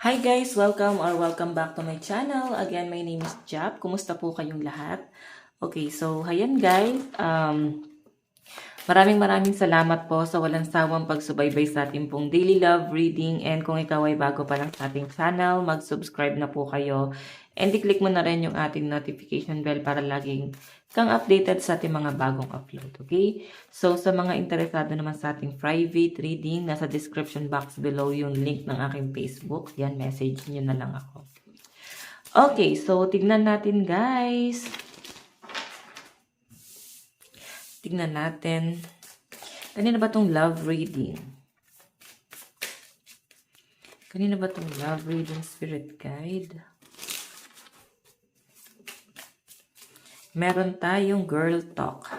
Hi guys! Welcome back to my channel. Again, my name is Jap. Kumusta po kayong lahat? Okay, so ayan guys. Maraming salamat po sa walang sawang pagsubaybay sa ating pong daily love reading. And kung ikaw ay bago pa lang sa ating channel, mag-subscribe na po kayo. And i-click mo na rin yung ating notification bell para laging kang updated sa ating mga bagong upload. Okay? So sa mga interesado naman sa ating private reading, nasa description box below yung link ng aking Facebook. Yan, message nyo na lang ako. Okay, so tignan natin guys. Tignan natin. Kanina ba itong love reading? Kanina ba itong love reading spirit guide? Meron tayong girl talk.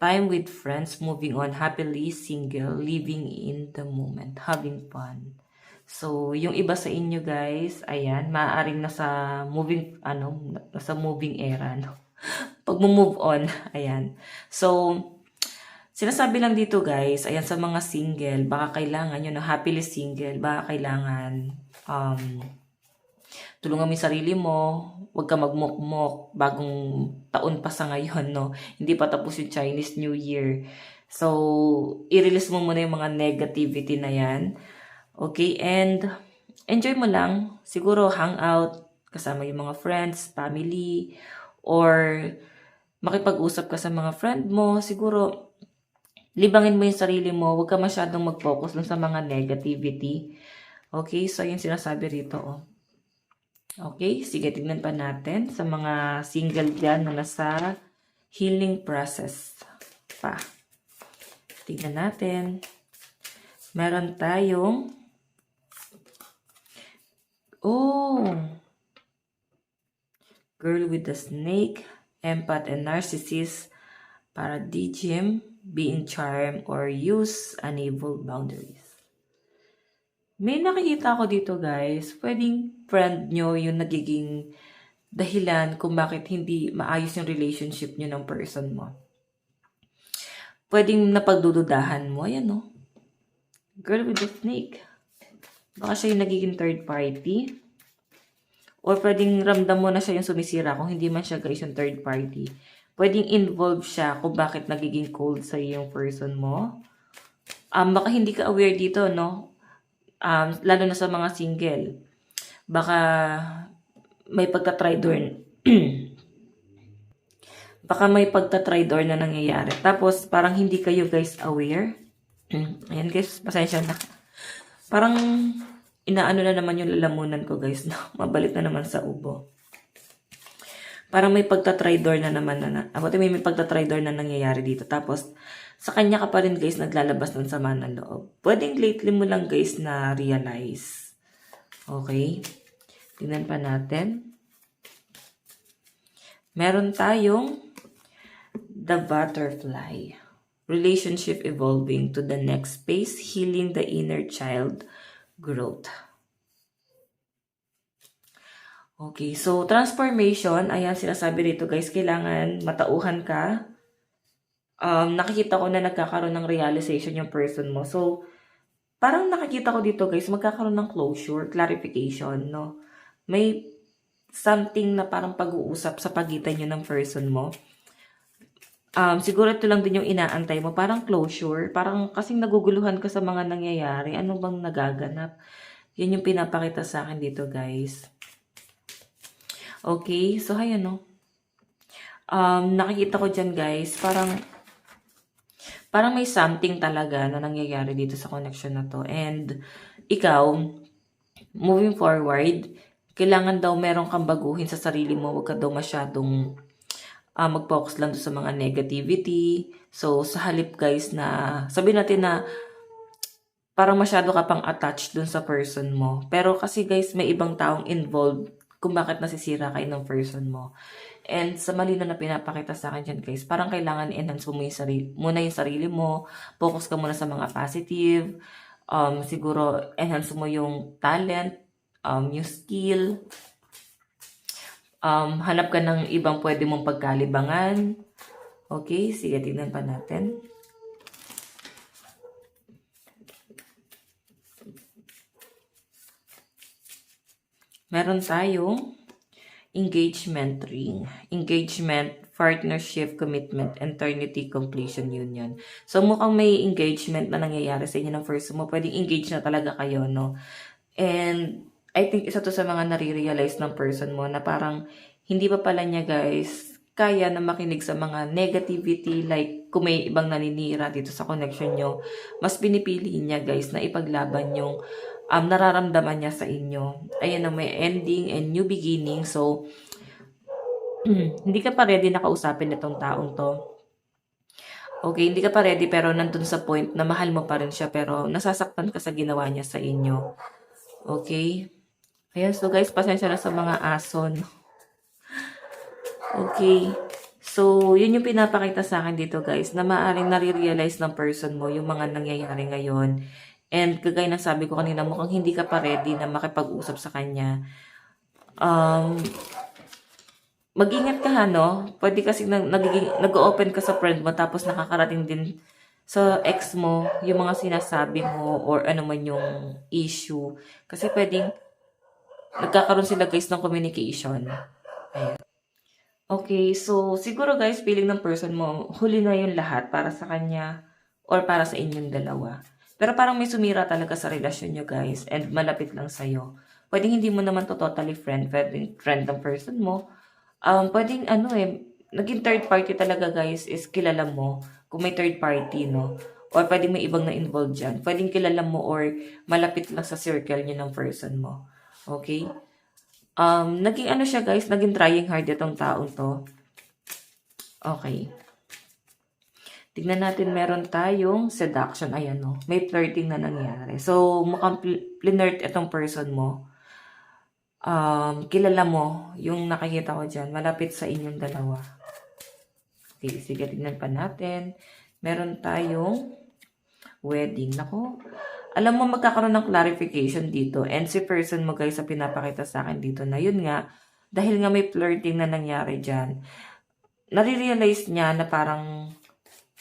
Time with friends, moving on, happily single, living in the moment, having fun. So, yung iba sa inyo guys, ayan, maaaring nasa moving era, no? Pag move on, ayan. So, sinasabi lang dito guys, ayan sa mga single, baka kailangan yun, happily single, baka kailangan, tulungan mo yung sarili mo, huwag ka magmokmok, bagong taon pa sa ngayon, no? Hindi pa tapos yung Chinese New Year. So, i-release mo muna yung mga negativity na yan. Okay, and enjoy mo lang. Siguro hangout, kasama yung mga friends, family, or makipag-usap ka sa mga friend mo. Siguro, libangin mo yung sarili mo. Huwag ka masyadong mag-focus dun sa mga negativity. Okay, so yung sinasabi rito, oh. Okay, sige, tignan pa natin sa mga single dyan na nasa healing process pa. Tignan natin. Meron tayong girl with the snake, empath and narcissist, paradigm, being charm, or use unable boundaries. May nakikita ako dito guys, pwedeng friend nyo yung nagiging dahilan kung bakit hindi maayos yung relationship nyo ng person mo. Pwedeng napagdududahan mo, ayan no. Girl with the snake. Baka siya yung nagiging third party. Or pwedeng ramdam mo na siya yung sumisira kung hindi man siya guys yung third party. Pwedeng involved siya kung bakit nagiging cold sa yung person mo. Baka hindi ka aware dito, no? Lalo na sa mga single. Baka may pagtatry doon. Baka may pagtatry door na nangyayari. Tapos, parang hindi kayo guys aware. Ayan guys, pasensya na. Parang inaano na naman yung lalamunan ko guys. No? Mabalik na naman sa ubo. Parang may pagtatry door na naman may pagtatry door na nangyayari dito. Tapos, sa kanya ka pa rin guys naglalabas ng sama ng loob. Pwedeng lately mo lang guys na realize. Okay? Tingnan pa natin. Meron tayong the butterfly. Relationship evolving to the next phase, healing the inner child growth. Okay, so transformation, ayan sinasabi rito guys, kailangan matauhan ka. Nakikita ko na nagkakaroon ng realization yung person mo. So, parang nakikita ko dito guys, magkakaroon ng closure, clarification, no? May something na parang pag-uusap sa pagitan nyo ng person mo. Siguro ito lang din yung inaantay mo. Parang closure. Parang kasing naguguluhan ka sa mga nangyayari. Ano bang nagaganap? Yan yung pinapakita sa akin dito, guys. Okay. So, ayan, no. Nakikita ko dyan, guys. Parang may something talaga na nangyayari dito sa connection na to. And, ikaw, moving forward, kailangan daw meron kang baguhin sa sarili mo. Huwag ka daw masyadong mag-focus lang sa mga negativity. So, sa halip guys na, sabihin natin na, parang masyado ka pang attached dun sa person mo. Pero kasi guys, may ibang taong involved kung bakit nasisira kayo ng person mo. And sa malino na pinapakita sa akin dyan guys, parang kailangan enhance mo muna yung sarili mo. Focus ka muna sa mga positive. Siguro, enhance mo yung talent, yung skill. Hanap ka ng ibang pwede mong pagkalibangan. Okay, sige, tignan pa natin. Meron tayong engagement ring. Engagement, partnership, commitment, eternity, completion, union. So, mukhang may engagement na nangyayari sa inyo ng first mo. Pwedeng engage na talaga kayo, no? And, I think isa to sa mga nare-realize ng person mo na parang hindi pa pala niya, guys, kaya na makinig sa mga negativity, like kung may ibang naninira dito sa connection nyo, mas pinipili niya, guys, na ipaglaban yung nararamdaman niya sa inyo. Ayan na, may ending and new beginning. So, hindi ka pa ready na kausapin itong taong to. Okay, hindi ka pa ready pero nandun sa point na mahal mo pa rin siya pero nasasaktan ka sa ginawa niya sa inyo. Okay? Ayan, so guys, pasensya na sa mga aso, no? Okay. So, yun yung pinapakita sa akin dito, guys, na maaaring nare-realize ng person mo yung mga nangyayari ngayon. And kagaya ng sabi ko kanina, mukhang hindi ka pa ready na makipag-usap sa kanya. Mag-ingat ka, no? Pwede kasi nag-open ka sa friend mo tapos nakakarating din sa ex mo yung mga sinasabi mo or ano man yung issue. Kasi pwedeng nagkakaroon sila, guys, ng communication. Ayan. Okay, so siguro, guys, feeling ng person mo, huli na yung lahat para sa kanya or para sa inyong dalawa. Pero parang may sumira talaga sa relasyon nyo, guys, and malapit lang sa'yo. Pwedeng hindi mo naman to totally pwedeng friend ng person mo. Pwedeng ano naging third party talaga, guys, is kilala mo kung may third party, no? Or pwedeng may ibang na-involved dyan. Pwedeng kilala mo or malapit lang sa circle nyo ng person mo. Okay? Naging ano siya, guys, naging trying hard itong taong to. Okay. Tignan natin, meron tayong seduction. Ayan, no? May flirting na nangyari. So, mukhang flirt itong person mo. Kilala mo yung nakikita ko dyan. Malapit sa inyong dalawa. Okay, sige, tignan pa natin. Meron tayong wedding. Nako, alam mo, magkakaroon ng clarification dito. And si person mo, guys, sa pinapakita sa akin dito na yun nga, dahil nga may flirting na nangyari dyan, nare-realize niya na parang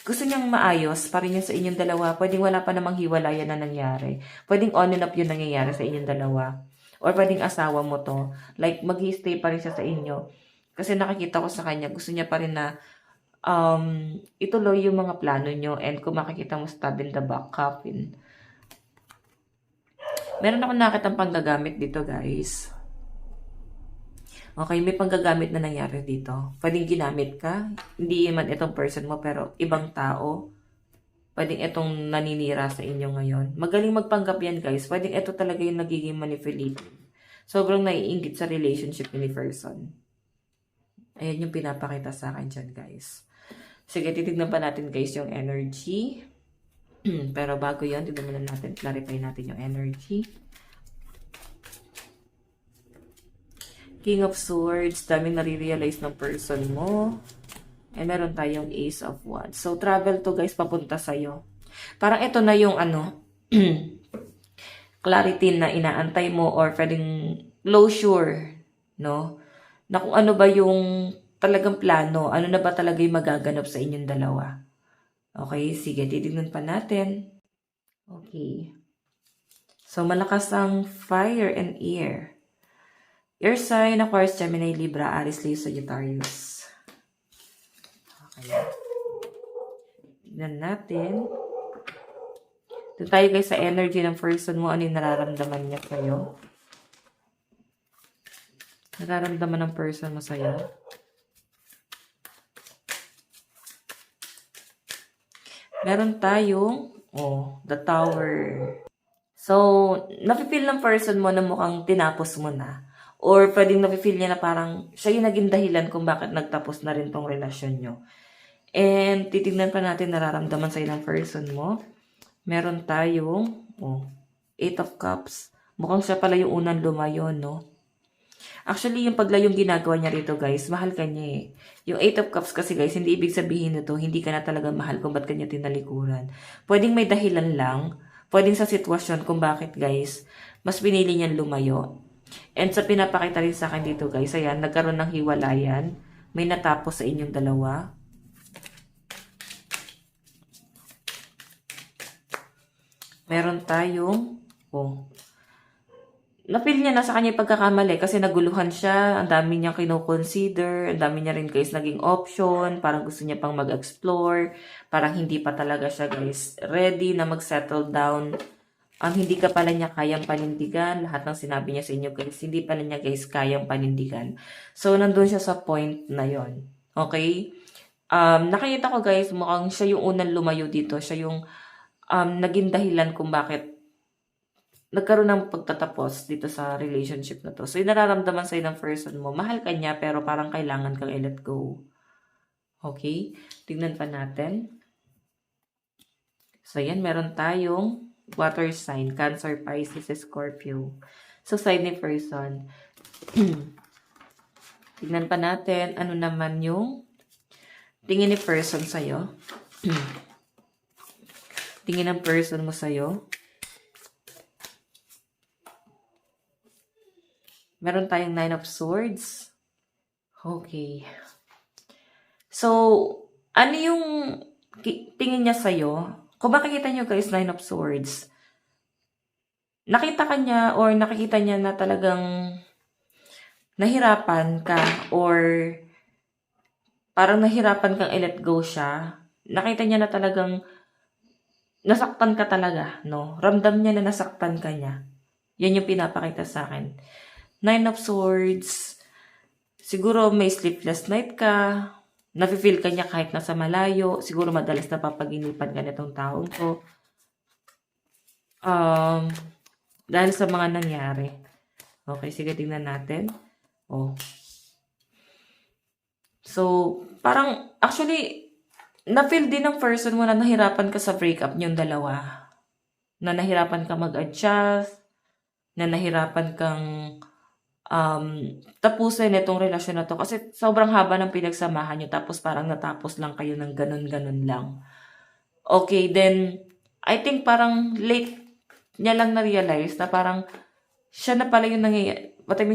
gusto niyang maayos pa rin yun sa inyong dalawa. Pwedeng wala pa namang hiwalayan na nangyari. Pwedeng on and off yun nangyayari sa inyong dalawa. Or pwedeng asawa mo to. Like, mag-stay pa rin siya sa inyo. Kasi nakikita ko sa kanya, gusto niya pa rin na ituloy yung mga plano nyo. And kung makikita mo stab in the back, coffin. Meron ako nakitang panggagamit dito, guys. Okay, may panggagamit na nangyari dito. Pwedeng ginamit ka. Hindi man itong person mo, pero ibang tao. Pwedeng itong naninira sa inyo ngayon. Magaling magpanggap yan, guys. Pwedeng ito talaga yung nagiging manipulative. Sobrang naiinggit sa relationship ni person. Ayan yung pinapakita sa akin dyan, guys. Sige, titignan pa natin, guys, yung energy. Pero bago yun, tignan muna natin, clarify natin yung energy. King of Swords, daming nare-realize ng person mo. And meron tayong Ace of Wands. So, travel to, guys, papunta sa'yo. Parang ito na yung clarity na inaantay mo or pwedeng closure, no? Na kung ano ba yung talagang plano, ano na ba talaga yung magaganap sa inyong dalawa. Okay, sige, titignan pa natin. Okay. So, malakas ang fire and air. Your sign, Aquarius, Gemini, Libra, Aries, Leo, Sagittarius. Okay. Tignan natin. Doon tayo, guys, sa energy ng person mo. Ano yung nararamdaman niya sa'yo? Nararamdaman ng person mo sa'yo? Meron tayong, the Tower. So, nafe-feel ng person mo na mukhang tinapos mo na. Or pwedeng nafe-feel niya na parang siya yung naging dahilan kung bakit nagtapos na rin tong relasyon nyo. And titignan pa natin nararamdaman sa'yo ng person mo. Meron tayong, Eight of Cups. Mukhang siya pala yung unang lumayo, no? Actually, yung paglayong ginagawa niya rito, guys, mahal ka niya eh. Yung Eight of Cups kasi, guys, hindi ibig sabihin nito, hindi ka na talaga mahal kung ba't kanya tinalikuran. Pwedeng may dahilan lang. Pwedeng sa sitwasyon kung bakit, guys, mas pinili niyang lumayo. And sa pinapakita rin sa akin dito, guys, ayan, nagkaroon ng hiwalayan. May natapos sa inyong dalawa. Meron tayong, na-feel niya na sa kanya yung pagkakamali kasi naguluhan siya, ang dami niyang kino-consider, ang dami niya rin guys naging option, parang gusto niya pang mag-explore, parang hindi pa talaga siya guys ready na mag-settle down. Hindi ka pala niya kayang panindigan, lahat ng sinabi niya sa inyo guys, hindi pala niya guys kayang panindigan. So, nandun siya sa point na yon. Okay? Nakita ko guys, mukhang siya yung unang lumayo dito, siya yung naging dahilan kung bakit nagkaroon ng pagtatapos dito sa relationship na to. So, yung nararamdaman sa'yo ng person mo, mahal ka niya, pero parang kailangan kang i-let go. Okay? Tignan pa natin. So, yan, meron tayong water sign, Cancer, Pisces, Scorpio. So, sign ni person. Tignan pa natin, ano naman yung tingin ni person sa'yo. Tingin ng person mo sa'yo. Meron tayong 9 of Swords. Okay. So, ano yung tingin niya sa'yo? Kung makikita niyo guys, 9 of Swords, nakita ka niya or nakikita niya na talagang nahirapan ka or parang nahirapan kang i-let go siya. Nakita niya na talagang nasaktan ka talaga, no? Ramdam niya na nasaktan ka niya. Yan yung pinapakita sa akin. 9 of Swords, siguro may sleepless night ka, nafe-feel ka niya kahit nasa malayo, siguro madalas napapaginipan ka nitong taong to. Dahil sa mga nangyari. Okay, sige, tingnan natin. Oh. So, parang, actually, na-feel din ng person mo na nahirapan ka sa breakup niyong dalawa. Na nahirapan ka mag-adjust, na nahirapan kang tapusin itong relasyon na to. Kasi sobrang haba ng pinagsamahan nyo, tapos parang natapos lang kayo ng ganun-ganun lang. Okay, then, I think parang late niya lang na-realize na parang siya na pala yung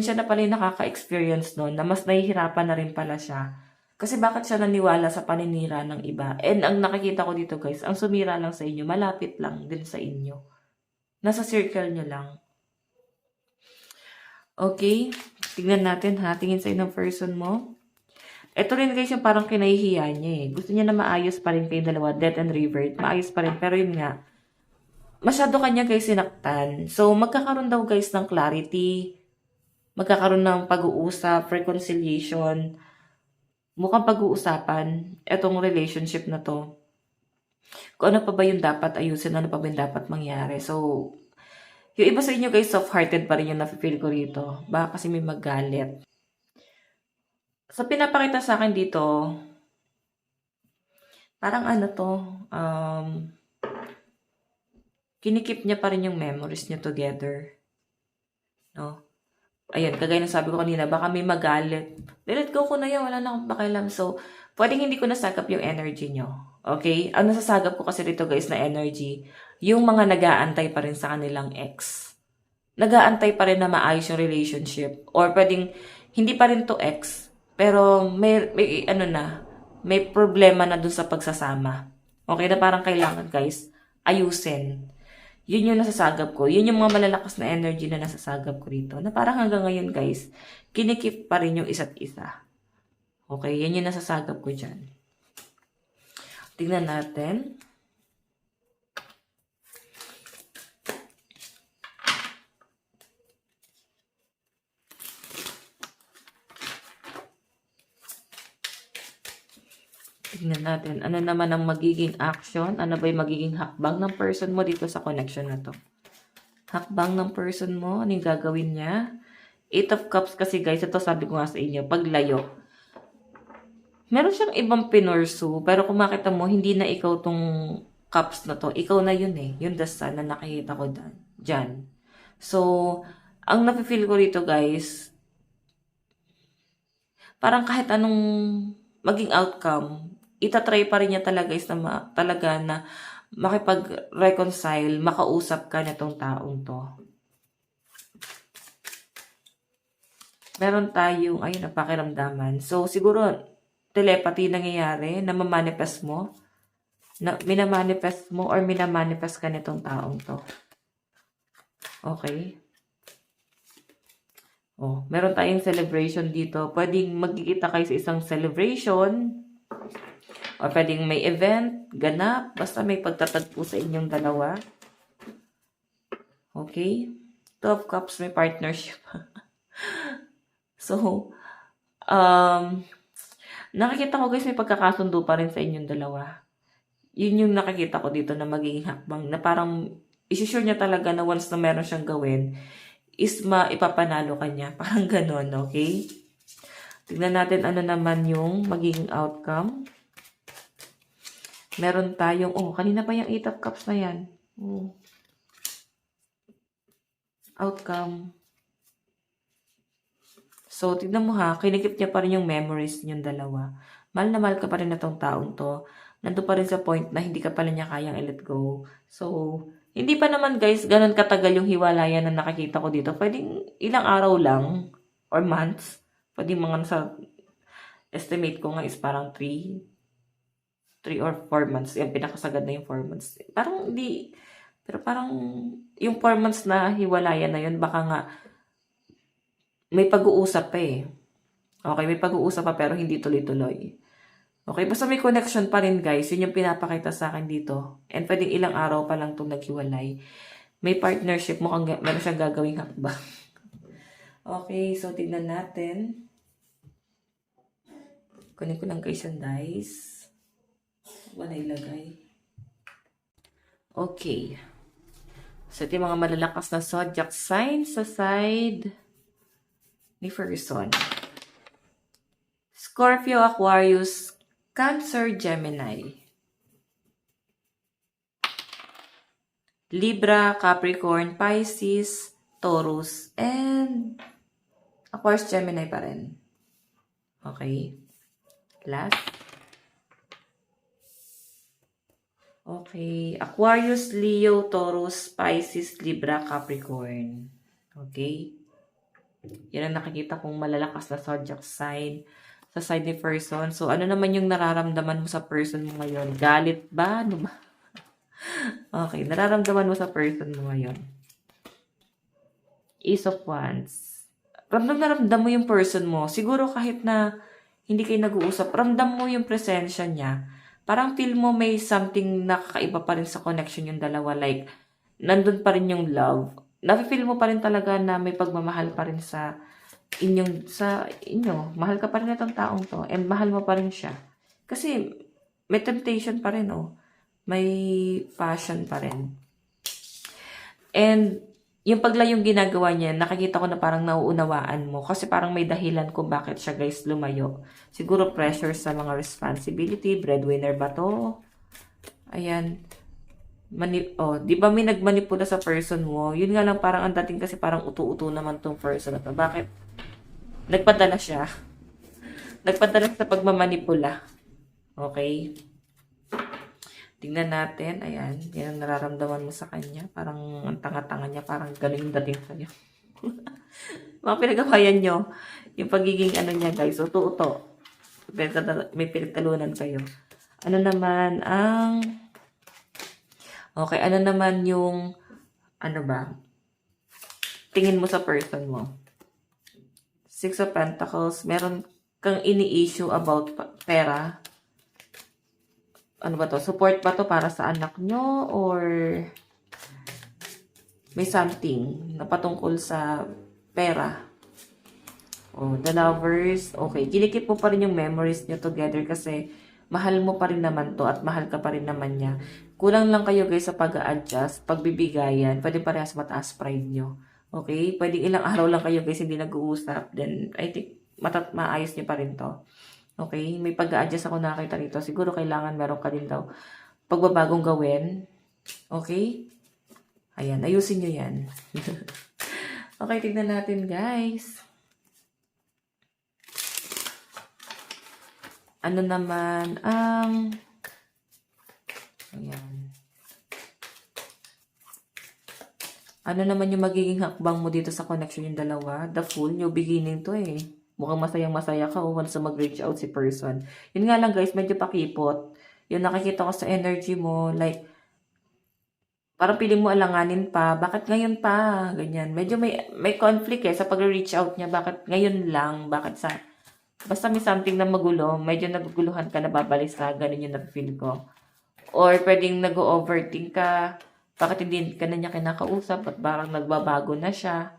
siya na pala yung nakaka-experience noon na mas nahihirapan na rin pala siya. Kasi bakit siya naniwala sa paninira ng iba? And ang nakikita ko dito guys, ang sumira lang sa inyo, malapit lang din sa inyo. Nasa circle nyo lang. Okay, tignan natin ha. Tingin sa'yo ng person mo. Ito rin guys yung parang kinahihiya niya eh. Gusto niya na maayos pa rin kayong dalawa, death and revert. Maayos pa rin, pero yun nga, masyado kanya guys sinaktan. So, magkakaroon daw guys ng clarity. Magkakaroon ng pag-uusap, reconciliation. Mukhang pag-uusapan itong relationship na to. Kung ano pa ba yung dapat ayusin, ano pa ba yung dapat mangyari. So, yung iba sa inyo guys, soft-hearted pa rin yung nafe-feel ko rito. Baka kasi may magalit. So, pinapakita sa akin dito, parang ano to, kinikip niya pa rin yung memories niya together. No? Ayan, kagaya ng sabi ko kanina, baka may magalit. Let go ko na yan, wala na akong pakialam. So, pwedeng hindi ko nasagap yung energy nyo. Okay? Ang nasasagap ko kasi dito guys na energy, yung mga nag-aantay pa rin sa kanilang ex. Nag-aantay pa rin na maayos yung relationship. Or pwedeng, hindi pa rin to ex, pero may problema na dun sa pagsasama. Okay, na parang kailangan guys, ayusin. Yun yung nasasagap ko. Yun yung mga malalakas na energy na nasasagap ko rito. Na parang hanggang ngayon guys, kinikip pa rin yung isa't isa. Okay, yan yung nasasagap ko dyan. Tingnan natin. Tingnan natin, ano naman ang magiging action? Ano ba yung magiging hakbang ng person mo dito sa connection na to? Hakbang ng person mo, ano yung gagawin niya? 8 of Cups kasi guys, ito sabi ko nga sa inyo, paglayo. Meron siyang ibang pinursu, pero kung makita mo, hindi na ikaw tong cups na to. Ikaw na yun eh, yung the sun na nakikita ko dyan. So, ang nafe-feel ko rito guys, parang kahit anong maging outcome, itatry pa rin niya talaga na makipag-reconcile, makausap ka nitong taong to. Meron tayong, ayun, napakiramdaman. So, siguro, telepathy nangyayari na mamanifest mo. Minamanifest mo or minamanifest ka nitong taong to. Okay? Oh, meron tayong celebration dito. Pwedeng magkikita kayo sa isang celebration. O pwedeng may event, ganap. Basta may pagtatagpo sa inyong dalawa. Okay? Two of Cups, may partnership. So, nakikita ko guys, may pagkakasundo pa rin sa inyong dalawa. Yun yung nakikita ko dito na magiging hakbang. Na parang, isisure niya talaga na once na meron siyang gawin, is ipapanalo ka niya. Parang ganon, okay? Tignan natin ano naman yung magiging outcome. Meron tayong, kanina pa yung 8 of Cups na yan. Outcome. So, tignan mo ha, kinikip niya pa rin yung memories niyong dalawa. Mahal na mahal ka pa rin na tong taong to. Nandun pa rin sa point na hindi ka pala niya kayang i-let go. So, hindi pa naman guys, ganun katagal yung hiwalayan na nakikita ko dito. Pwedeng ilang araw lang or months. Pwedeng mga sa estimate ko nga is parang 3 or 4 months. Yung pinakasagad na yung 4 months. Parang hindi, pero parang yung 4 months na hiwalayan na yun, baka nga may pag-uusap pa eh. Okay, may pag-uusap pa pero hindi tuloy-tuloy. Okay, basta may connection pa rin guys. Yun yung pinapakita sa akin dito. And pwedeng ilang araw pa lang itong naghiwalay. May partnership mo, meron siyang gagawing hakbang. Okay, so tignan natin. Kunin ko lang guys yung dice. Wala ilagay. Okay. So ito yung mga malalakas na zodiac signs sa side ni person. Scorpio, Aquarius, Cancer, Gemini. Libra, Capricorn, Pisces, Taurus, and Aquarius, Gemini pa rin. Okay. Last. Okay. Aquarius, Leo, Taurus, Pisces, Libra, Capricorn. Okay. Yan ang nakikita kong malalakas na zodiac sign sa side ni person. So, ano naman yung nararamdaman mo sa person mo ngayon? Galit ba? Ano ba? Okay, nararamdaman mo sa person mo ngayon. Ace of Wands. Ramdam na ramdam mo yung person mo. Siguro kahit na hindi kayo nag-uusap, ramdam mo yung presensya niya. Parang feel mo may something nakakaiba pa rin sa connection yung dalawa. Like, nandun pa rin yung love. Nafe-feel mo pa rin talaga na may pagmamahal pa rin sa inyo. Mahal ka pa rin itong taong to. And mahal mo pa rin siya. Kasi, may temptation pa rin, oh. May passion pa rin. And, yung paglayong ginagawa niya, nakikita ko na parang nauunawaan mo. Kasi parang may dahilan kung bakit siya guys lumayo. Siguro pressure sa mga responsibility. Breadwinner ba to? Ayan. Di ba may nagmanipula sa person mo? Yun nga lang parang ang dating kasi parang utu-utu naman tong person na to. Bakit? Nagpadala siya. Nagpadala sa pagmamanipula. Okay? Tingnan natin. Ayan. Yan ang nararamdaman mo sa kanya. Parang ang tanga-tanga niya. Parang ganun yung dating sa'yo. Mga pinagawayan nyo. Yung pagiging niya guys. Utu-uto. May pinagtalunan kayo. Ano naman ang... Okay, ano naman yung, tingin mo sa person mo? Six of Pentacles, meron kang ini-issue about pera. Ano ba to? Support ba to para sa anak nyo? Or may something na patungkol sa pera? The Lovers. Okay, kinikip mo pa rin yung memories nyo together kasi mahal mo pa rin naman to at mahal ka pa rin naman niya. Kulang lang kayo guys sa pag-a-adjust, pagbibigayan. Pwede parehas mataas pride nyo. Okay? Pwede ilang araw lang kayo guys hindi nag-uusap. Then, I think, maayos nyo pa rin to. Okay? May pag-a-adjust ako nakakita rito. Siguro kailangan meron ka din daw pagbabagong gawin. Okay? Ayan, ayusin nyo yan. Okay, tignan natin guys. Ano naman ayan. Ano naman yung magiging hakbang mo dito sa connection yung dalawa? The Fool, new beginning to eh. Mukhang masayang-masaya ka once na mag-reach out si person. Yun nga lang guys, medyo pakipot. Yung nakikita ko sa energy mo, like, parang piling mo alanganin pa, bakit ngayon pa? Ganyan. Medyo may conflict sa pag-reach out niya. Bakit ngayon lang? Basta may something na magulo, medyo naguguluhan ka, nababalis ka, ganun yung na-feel ko. Or pwedeng nag-overthink ka, bakit hindi ka na niya kinakausap at parang nagbabago na siya.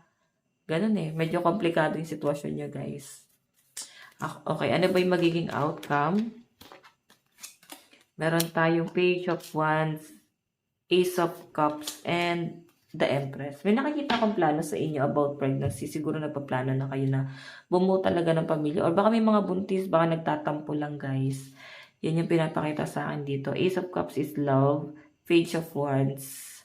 Ganun medyo komplikado yung sitwasyon niyo, guys. Okay, ano ba yung magiging outcome? Meron tayong Page of Wands, Ace of Cups, and the Empress. May nakikita akong plano sa inyo about pregnancy. Siguro nagpaplano na kayo na bumuo talaga ng pamilya. Or baka may mga buntis, baka nagtatampo lang, guys. Yan yung pinapakita sa akin dito. Ace of Cups is love. Page of Wands,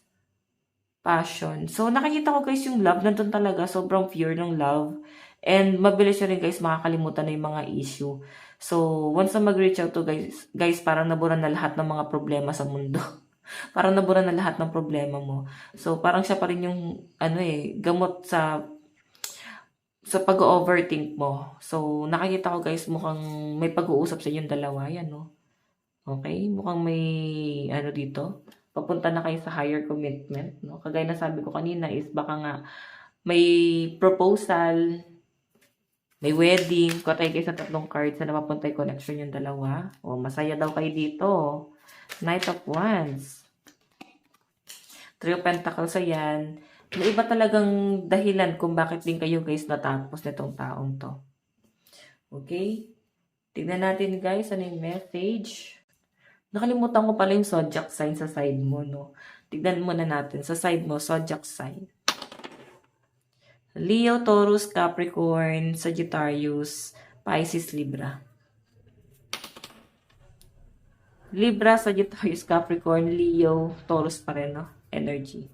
passion. So, nakikita ko, guys, yung love. Nandun talaga. Sobrang pure ng love. And mabilis nyo rin, guys, makakalimutan na yung mga issue. So, once na mag-reach out to, guys, parang nabura na lahat ng mga problema sa mundo. Parang nabura na lahat ng problema mo. So, parang siya pa rin yung, gamot sa pag-overthink mo. So, nakikita ko, guys, mukhang may pag-uusap sa inyong dalawa. Yan, no? Okay? Mukhang may, dito. Papunta na kayo sa higher commitment, no? Kagaya na sabi ko kanina is baka nga may proposal, may wedding, katay kayo sa 3 cards na napapunta yung connection yung dalawa. O, masaya daw kayo dito. Knight of Wands. 3 of Pentacles, ayan. May iba talagang dahilan kung bakit din kayo, guys, natapos nitong taong to. Okay? Tignan natin, guys, ano yung message. Nakalimutan ko pala yung zodiac sign sa side mo, no? Tignan muna natin. Sa side mo, zodiac sign. Leo, Taurus, Capricorn, Sagittarius, Pisces, Libra. Libra, Sagittarius, Capricorn, Leo, Taurus pa rin, no? Energy.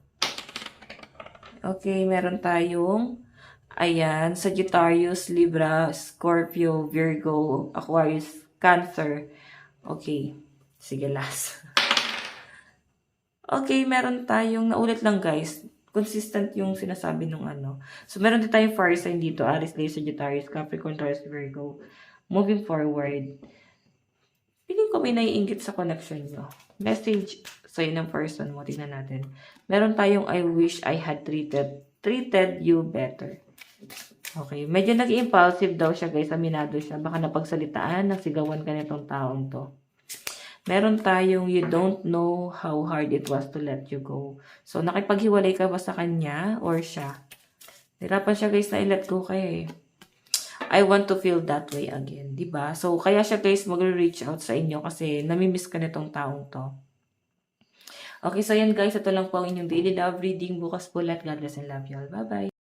Okay, meron tayong, ayan, Sagittarius, Libra, Scorpio, Virgo, Aquarius, Cancer. Okay, sige, last. Okay, meron tayong, naulit lang, guys. Consistent yung sinasabi nung ano. So, meron din tayong fire sign dito. Aries, Leo, Sagittarius, Capricorn, Taurus, Virgo. Moving forward. Piling ko may naiinggit sa connection nyo. Message sa'yo ng person mo. Tingnan natin. Meron tayong I wish I had treated you better. Okay. Medyo nag-impulsive daw siya, guys. Aminado siya. Baka napagsalitaan, nagsigawan ka nitong taong to. Meron tayong you don't know how hard it was to let you go. So, nakipaghiwalay ka ba sa kanya or siya? Hirapan siya, guys, na i-let go kayo I want to feel that way again, diba? So, kaya siya, guys, mag-reach out sa inyo kasi namimiss ka nitong taong to. Okay, so yan, guys. Ito lang po ang inyong daily love reading. Bukas po lahat. God bless and love you all. Bye-bye.